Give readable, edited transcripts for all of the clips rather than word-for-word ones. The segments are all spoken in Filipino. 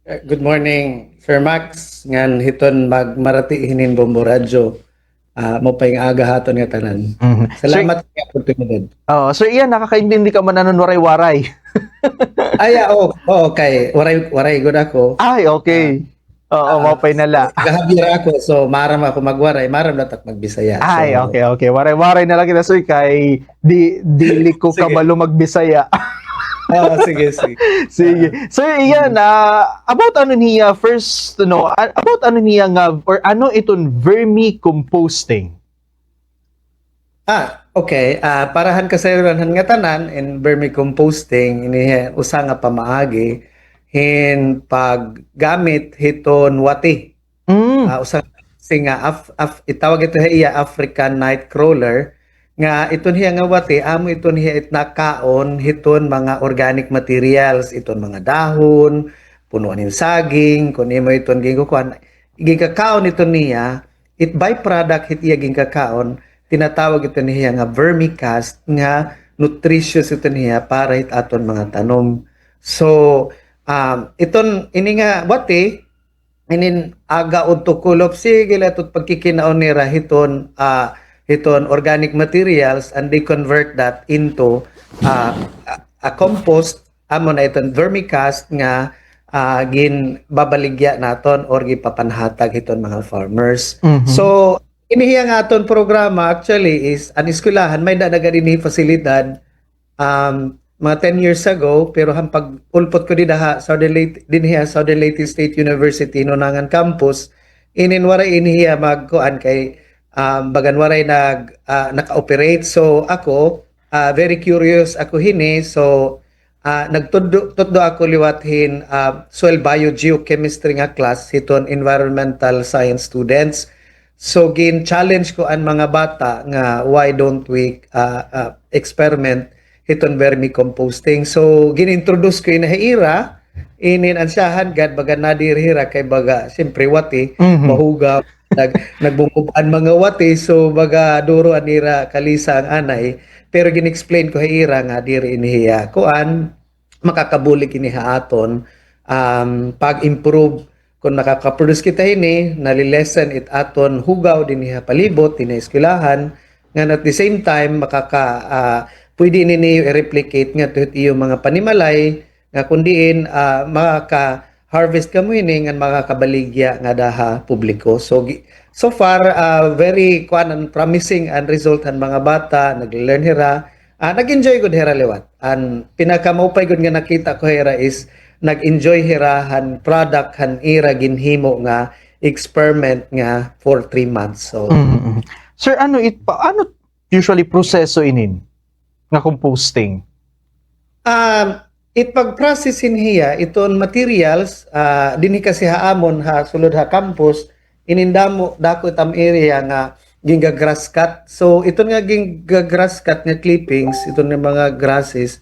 Good morning, Sir Max. Ngan hiton magmarati hinin Bombo Radyo. Mo pa yung aga haton nga tanan. Mhm. Sir, Salamat sa oportunidad. Sir Ian, nakakaintindi ka man ano waray-waray. Okay. Waray gud ako. Ay, Ah, okay. Oo, mapay nala. Tagahabira ako, so maram ako magwaray, maram na tak magbisaya. Ay, So, okay, okay. Waray-waray na lang kita, sir, kay dili ko sige. kabalo magbisaya. Sige, sige. Sige. Ah, Sir Ian, about ano niya, first, about ano niya nga, or ano iton vermicomposting? okay. Parahan kasayuran nga tanan in vermicomposting ini usa nga pamaagi hin paggamit hiton wati. Mm. Usa nga itawag ito iya African Nightcrawler nga iton hiya nga wati amo iton hiya itnakaon hiton mga organic materials, iton mga dahon, punuan ng saging, kun imo iton gingkuan gingkakaon iton niya, it byproduct hit iya gingkakaon, tinatawag ito niya nga vermicast nga nutritious ito niya para hit aton mga tanom. So iton ini nga wati inin aga udto kulop sige latot pagkikinaon ni hiton hiton organic materials and they convert that into uh, a compost amo na iton vermicast nga gin babaligya naton or gipapanhatag hiton mga farmers. Mhm. So inihiya nga aton programa actually is an eskwelahan may na dinhi fasilidad mga 10 years ago, pero hampag ulpot ko Southern Leyte State University nunangan campus, waray inihiya magkuan kay bagan waray naka-operate. So ako very curious ako hini, so nagtuddo ako liwathin soil biogeochemistry nga class hiton environmental science students. So gin challenge ko ang mga bata nga why don't we experiment hiton vermicomposting. So ginintroduce ko inahiira inin ansyahan gad baga nadirhira kay baga siyempre wati Mhm. mahugaw nagbunguban mga wati, so baga duro anira kalisa ang anay, pero gin-explain ko hiira nga diri inihiya kuan makakabulig ini aton pag-improve kung nakaka-produce kita ini nalilesen it aton hugaw dinhi palibot dinhi eskwelahan nga at the same time pwede nini i-replicate nga to iyo mga panimalay nga kundiin makaka-harvest kamo ini nga makakabaligya nga daha publiko. So far very promising ang result ang mga bata nag-learn hira. Nag-enjoy gud hira liwat. Ang pinakamaupay gud nga nakita ko hira is nag-enjoy hira han product han ira ginhimo nga experiment nga for 3 months. So Mhm. Sir, ano usually proseso inin nga composting? It pag-processin hiya iton materials dinhi kasi haamon sulod campus inindamo dako tam area nga ginga grass cut. So iton nga ginga grass cut nga clippings iton nga mga grasses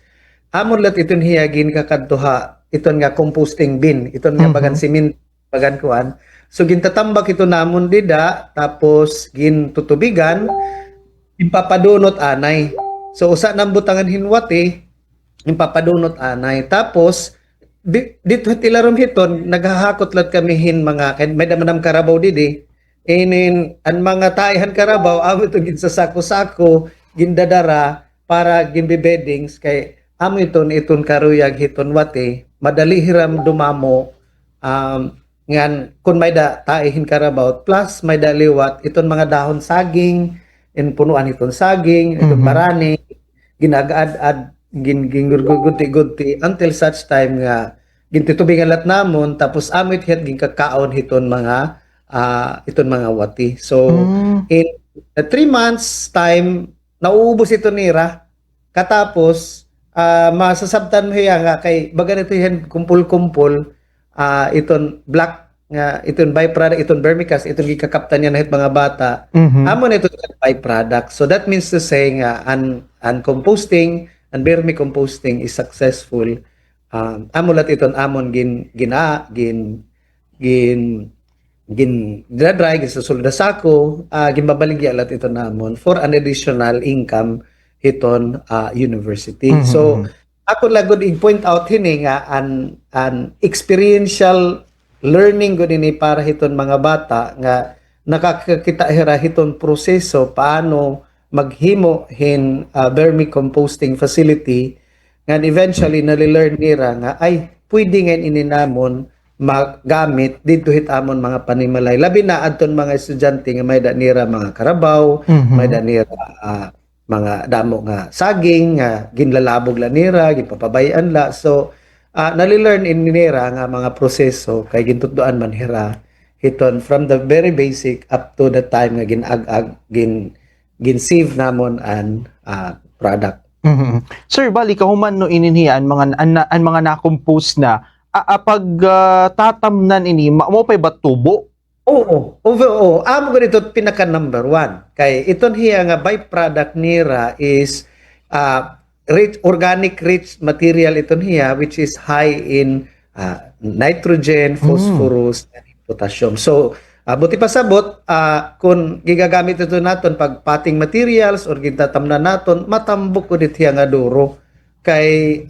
amon lat iton hiya gin kakadtuha iton nga composting bin iton nga bagan simin bagan kuan. So gintatambak ito namon dida tapos gin tutubigan ipapadunot anay. So usa nang butangan hinwati ipapadunot anay. Tapos dito tilarom hiton naghahakot lat kami hin mga may damanam karabaw didi. Inin ang mga taihan karabaw amo ito gin sa sako-sako gindadara para ginbe-beddings kay amo iton karuyag hiton wati madali hiram dumamo ngan kun may da taihin karabaw plus may da liwat iton mga dahon saging in punuan iton saging iton barani ginagaad-ad gingurguti-guti until such time nga gintitubigan lat namon tapos amit het gingkakaon iton mga wati. So in 3 months time nauubos ito nira katapos masasabtan mo hiya nga kay baga nito yan kumpul-kumpul iton black nga iton byproduct iton vermicast iton gikakaptan niya na hit mga bata amo na ito byproduct. So that means to say nga an composting and vermicomposting is successful. Amulat iton amon dry gisusulod sa sako ginbabaligya lat iton namon for an additional income hiton university. So ako lagod i-point out hini nga an experiential learning gud ini para hiton mga bata nga nakakakita hira hiton proseso paano maghimo hin vermicomposting facility nga eventually nalilearn nira nga ay pwede nga ini namon magamit dito hitamon mga panimalay labi na adton mga estudyante nga may danira mga karabaw, may danira mga damo nga saging nga ginlalabog la nira gipapabayan la so nalilearn in nira nga mga proseso kay gintuduan man hira hiton from the very basic up to the time nga ginag-ag gin-save namon an product. Sir, bali kahuman no ininhian ang mga na-compose na pag tatamnan ini mo pay ba tubo? Oo, amo ganito pinaka number one. Kay iton hiya nga byproduct nira is organic rich material iton hiya which is high in nitrogen, phosphorus, and potassium. So buti pasabot kung gigagamit ito naton pag potting materials or gitatamnan naton matambok ko dit hiya nga duro kay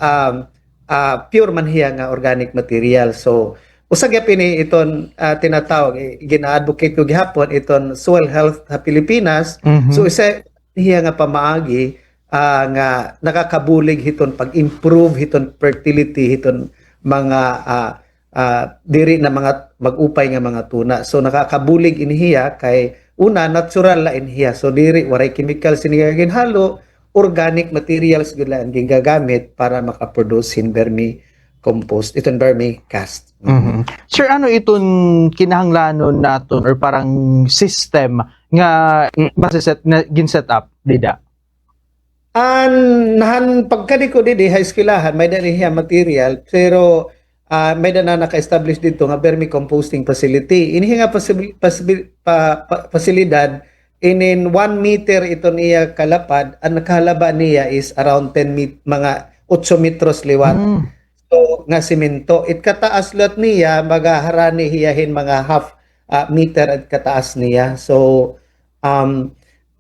pure man hiya nga organic material. So usag yapin iton tinatawag gina-advocate ko gihapon iton soil health sa Pilipinas. So isa hiya nga pamaagi nga nakakabulig hiton pag-improve hiton fertility hiton mga diri na mga mag-upay nga mga tuna. So nakakabulig inihiya kay una natural la inihiya. So diri waray chemicals inihiya ginhalo, organic materials gud lang ginagamit para makaproduce hin vermicompost iton vermicast. Sir, ano iton kinahanglanon naton or parang system nga gin-set up dida? Nahan pagkadiko didi high schoolahan may dali hiya material pero may na naka-establish dito nga vermicomposting facility. Ini nga pasilidad in 1 meter ito niya kalapad, ang nakalaba niya is around 10 mga 8 metros liwat. So nga simento. It kataas lot niya magaharani hiyahin mga half meter at kataas niya. So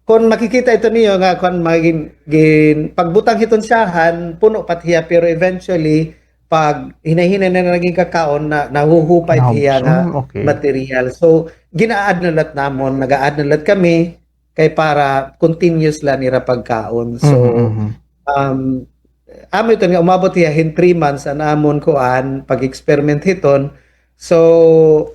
kung makikita ito niyo nga kung pagbutang hiton siyahan puno pat hiya pero eventually pag hinahinay na naging kakaon na nahuhupay hiya nga material. So gina-add na lat namon, naga-add na lat kami kay para continuous la nira pagkaon. So amo ito nga umabot hiya in 3 months an amon kuan pag-experiment hiton. So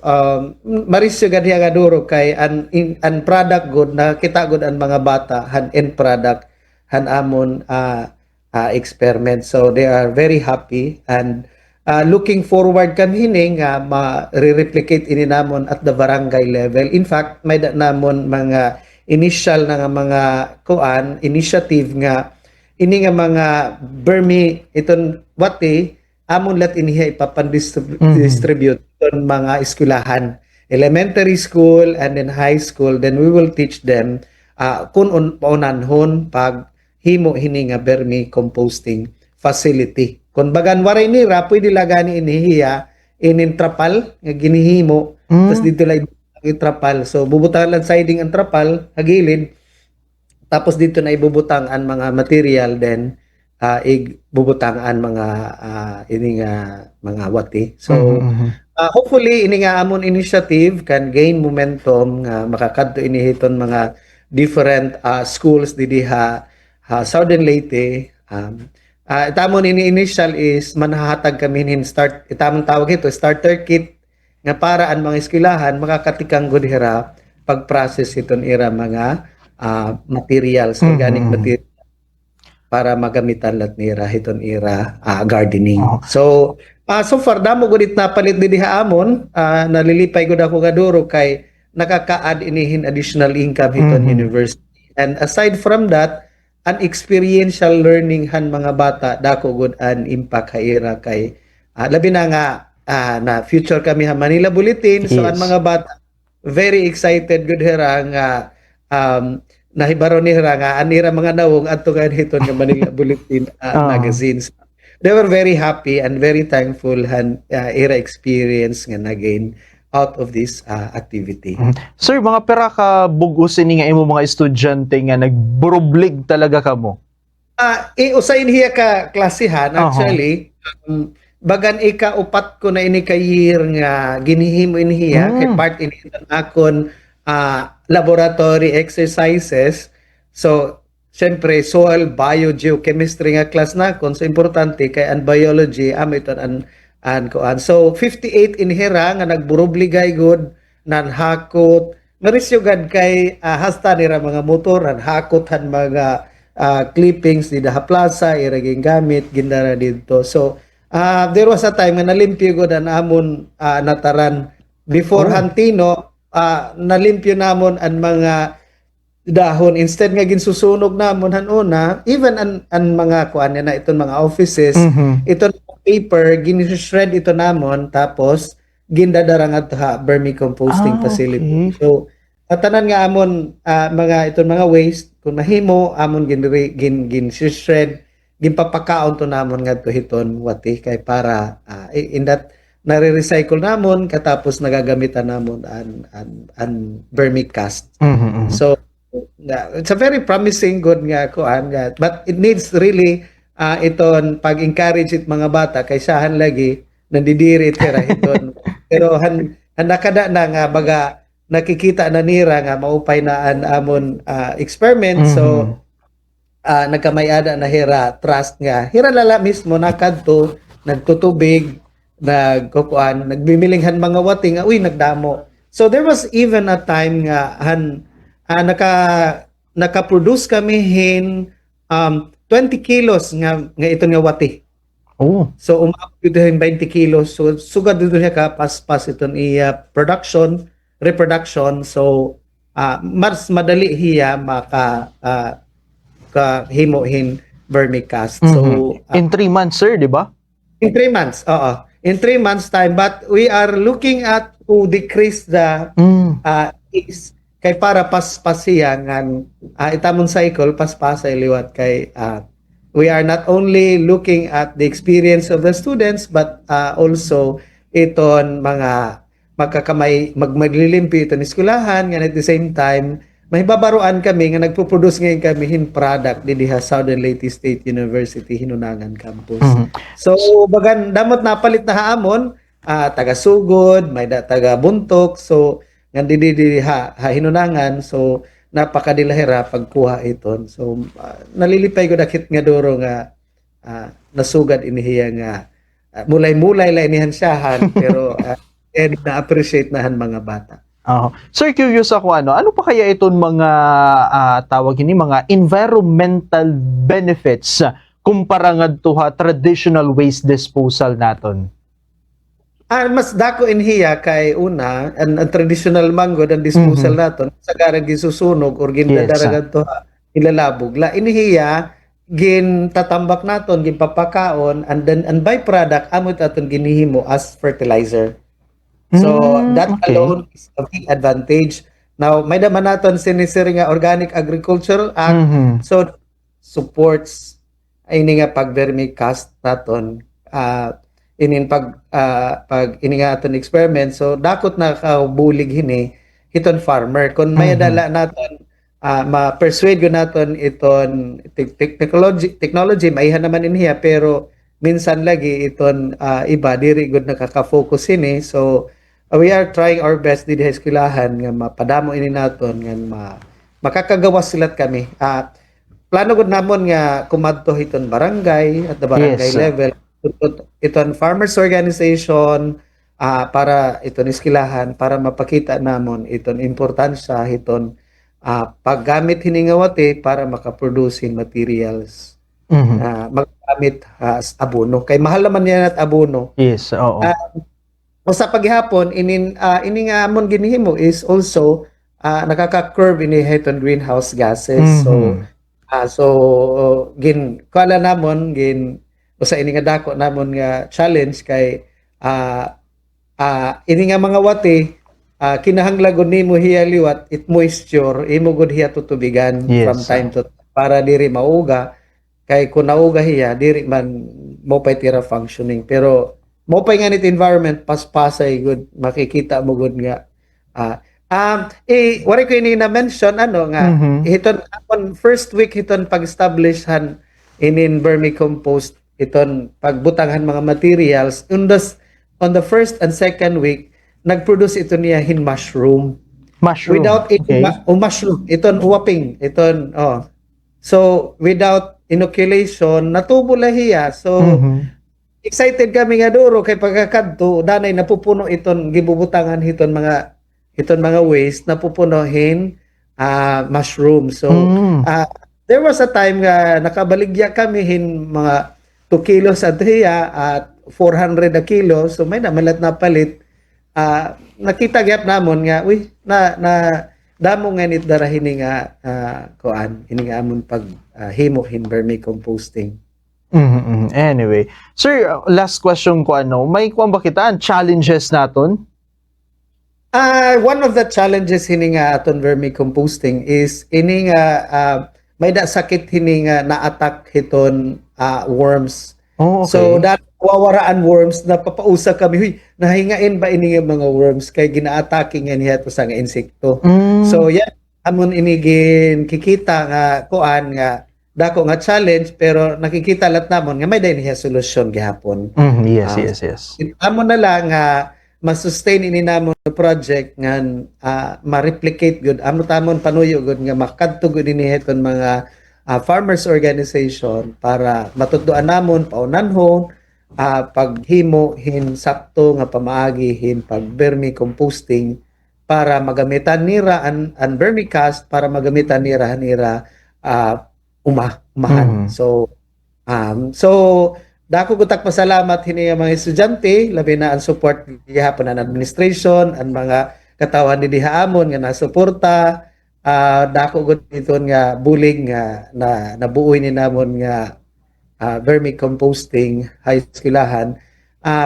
marisyo gad hiya nga duro kay an product good na kita good an mga bata han end product han amon experiment. So they are very happy and looking forward kan hini nga ma-replicate ini namon at the barangay level. In fact, may namon mga initial na nga mga initiative nga ini nga mga vermi iton wati amon lat iniha ipapandistribute iton mga eskwelahan, elementary school and then high school. Then we will teach them kung paunanhon pag himo hini nga vermicomposting facility. Kung bagan waray nira pwede lagani inihiya inin trapal nga ginihimo tapos dito lang itrapal. So bubutang lang siding ang trapal hagilid tapos dito na ibubutang ang mga material then ibubutang ang mga ini nga mga wati. So hopefully ini nga amon initiative can gain momentum nga makakadto inihiton mga different schools didiha Southern Leyte. Itamon ini initial is manahatag kami nin itamon tawag ito starter kit nga para ang mga eskwelahan makakatikang gud hira pag-process iton ira mga materials, organic material para magamitan lat nira hiton ira gardening. So so far damo gud it napalit diha amon nalilipay gud ako gaduro kay nakaka-add inihin additional income hiton university. And aside from that an experiential learning han mga bata dako good an impact haira kay labi na nga na future kami ha Manila Bulletin. So an mga bata very excited good hira nga nahibaro ni hira nga anira mga nawong adto kan hiton nga Manila Bulletin magazines. They were very happy and very thankful han era experience nga nagain out of this activity. Sir, mga pera ka bugos ini nga imo mga estudyante nga nagburublig talaga kamo? Usain hiya ka klasihan Aha. actually. Bagan ika upat ko na ini ka year nga ginihimo ini hiya kay Mm. part ini akon laboratory exercises. So syempre soil biogeochemistry nga class na kon, so importante kay an biology amiton an kuan. So 58 in hira nga nagburubligay good nan hakot narisyugad kay hasta nira mga motor han hakot han mga clippings di daha plaza iraging gamit gindara dito. So there was a time nga nalimpyo ko na namon nataran before Oh. Hantino, nalimpyo namon ang mga dahon instead nga ginsusunog namon hanuna even an mga kuan na iton mga offices Mhm. iton paper gin-shred ito namon tapos gindadarang at vermicomposting facility. Okay. So tanan nga amon mga iton mga waste kung mahimo amon gin shred ginpapakaon to namon ngadto hiton wati kay para in that nare-recycle namon katapos nagagamitan namon an vermicast. Mhm. So it's a very promising good nga kuan nga, but it needs really iton pag-encourage it mga bata kay sahan lagi nandidiri tira hiton pero han nakada na nga baga nakikita na nira nga maupay na an amon experiment. So nagkamayada na hira trust nga hira lala mismo nakadto nagtutubig nagkukuan nagbimilinghan mga wati nga uy nagdamo. So there was even a time nga naka-produce kami hin 20 kilos nga ito nga wati. Oh. So umabot dito yung 20 kilos. So sugad dito siya ka pas iton reproduction. So mas madali hiya maka himo-hin vermicast. So In 3 months, sir, di ba? in 3 months, oo. In 3 months time, but we are looking at to decrease the is kay para paspasiya ngan itamon cycle paspasa liwat kay we are not only looking at the experience of the students but also iton mga magkakamay maglilimpi iton eskwelahan nga at the same time mahibabaruan kami nga nagpo-produce ngayon kami hin product diha Southern Leyte State University Hinunangan campus. So bagan damot napalit na haamon taga Sugod, may taga Buntok. So nga didi Hinunangan. So napakadilahira pagkuha iton. So nalilipay ko dakit nga duro nga nasugad inihiya nga mulay-mulay la inihan siyahan pero na-appreciate nahan mga bata. Sir, curious ako ano pa kaya itong mga tawag ini mga environmental benefits kumpara ngadto traditional waste disposal naton? Mas dako inhiya kay una ang traditional manggod ang disposal naton sagaran gisusunog or gindadaragan to ilalabog la inhiya gin tatambak naton ginpapakaon and then ang byproduct amot aton ginihimo as fertilizer. So that alone is a big advantage. Now may naman naton sinisiri nga Organic Agriculture Act. So supports ini nga pag vermicast naton inin pag ini nga aton experiment. So dakot na kaubulig hini hiton farmer kun may dala naton ma-persuade ko naton iton technology maihan naman inhiya pero minsan lagi iton iba diri gud nakaka-focus ini. So we are trying our best didi eskwelahan nga mapadamo ini naton nga makakagawas silat kami. Plano gud namon nga kumadto hiton barangay at the barangay level iton farmers organization para iton eskwelahan para mapakita namon iton importansya hiton paggamit hiningawati para makaproduce materials. Magamit as abono kay mahal naman yan at abono. Yes, oo. Sa paghapon ini nga amon ginihimo is also nakaka-curb ini hiton greenhouse gases. So gin kala namon gin usa ini nga dako namon nga challenge kay ini nga mga wati kinahanglagon nimo hiya liwat it moisture imo gud hiya tutubigan from time to para diri mauga kay kun nauga hiya diri man mo pay tira functioning pero mo pay nga nit environment paspasay good makikita mo good nga wari ko ini na mention nga hiton on first week hiton pag-establish han inin vermicompost iton pagbutanghan mga materials on the first and second week nagproduce ito niya hin mushroom Mushroom. without Okay. mushroom iton uwaping iton so without inoculation natubo lahiya so Mhm. excited kami nga duro kay pagkakadto danay napupuno iton gibubutangan iton mga waste napupunohin mushroom so Mm. there was a time nga nakabaligya kami hin mga 2 kilos at hiya at 400 a kilo so may namalat na palit nakita gyap namon nga uy na damo nga nit dara hini nga kuan hini nga amon pag himo hin vermicomposting. Anyway, sir, last question ko may kuan ba kita challenges naton? One of the challenges hini nga aton vermicomposting is ini nga may da sakit hini nga na-attack hiton worms. Oh, okay. So that wawaraan worms na papausa kami huy nahingain ba ini nga mga worms kay gina-attacking nga niya to sa nga insekto. So yan amon inigin kikita nga kuan nga dako nga challenge pero nakikita lat namon nga may dayon niya solusyon gihapon. Yes. Amon na lang nga ma-sustain ini namon the project nga ma-replicate good amo tamon panuyo good nga makadto gud ini heton mga farmers organization para matuduan namon paunanhon paghimo hin sakto nga pamaagi hin pag vermicomposting para magamitan nira an vermicast para magamitan nira umahan. So dako gutak pasalamat hini mga estudyante labi na ang support gihapon ang administration ang mga katawan ni dihaamon nga nasuporta dako gud iton nga bulig nga nabuoy ni namon nga vermicomposting high skilllahan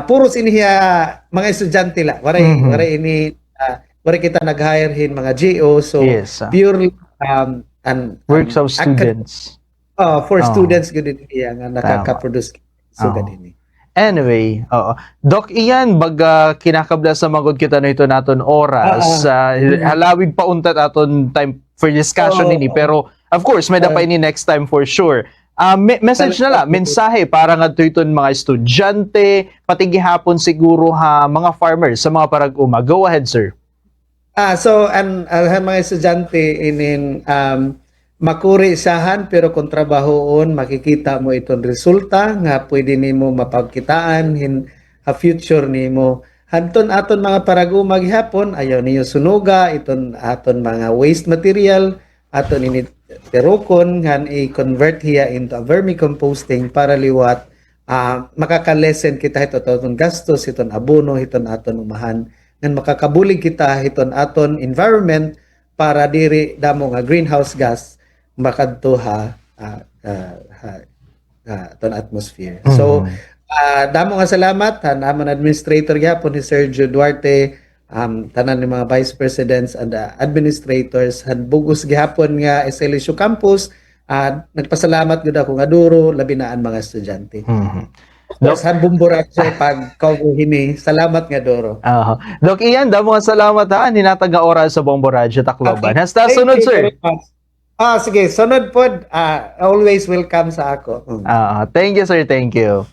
puros iniya mga estudyante la waray ini waray kita nag-hire hin mga GO so Yes. purely Works of students. for students gud niya nga nakaka-produce so ganini. Anyway, Doc Ian, baga kinakabla sa magod kita na ito naton oras, halawig pa untat aton time for discussion ini pero of course may dapat ini next time for sure. Message na lang, mensahe para ngadto iton mga estudyante, pati gihapon siguro mga farmers sa mga parag-uma. Go ahead, sir. So mga estudyante inin makuri sahan pero kung trabahoon makikita mo iton resulta nga pwede nimo mapagkitaan hin future nimo hanton aton mga paraguma gihapon ayaw niyo sunuga iton aton mga waste material aton ini terokon ngan i-convert hiya into a vermicomposting para liwat makaka-lessen kita iton gastos iton abono iton aton umahan ngan makakabulig kita iton aton environment para diri damo nga greenhouse gas makadto aton atmosphere. So damo nga salamat namon administrator gyapon ni Sergio Duarte tanan ni mga vice presidents and administrators han bugos gihapon nga SLSU campus nagpasalamat gud ako nga duro labi na ang mga estudyante. Han bumburatso pag kauhini salamat nga duro. Doc Ian, damo nga salamat ninatag nga oras sa Bombo Radyo Tacloban. Hasta sunod, sir. Sige, sunod pod always welcome sa ako. Thank you, sir. Thank you.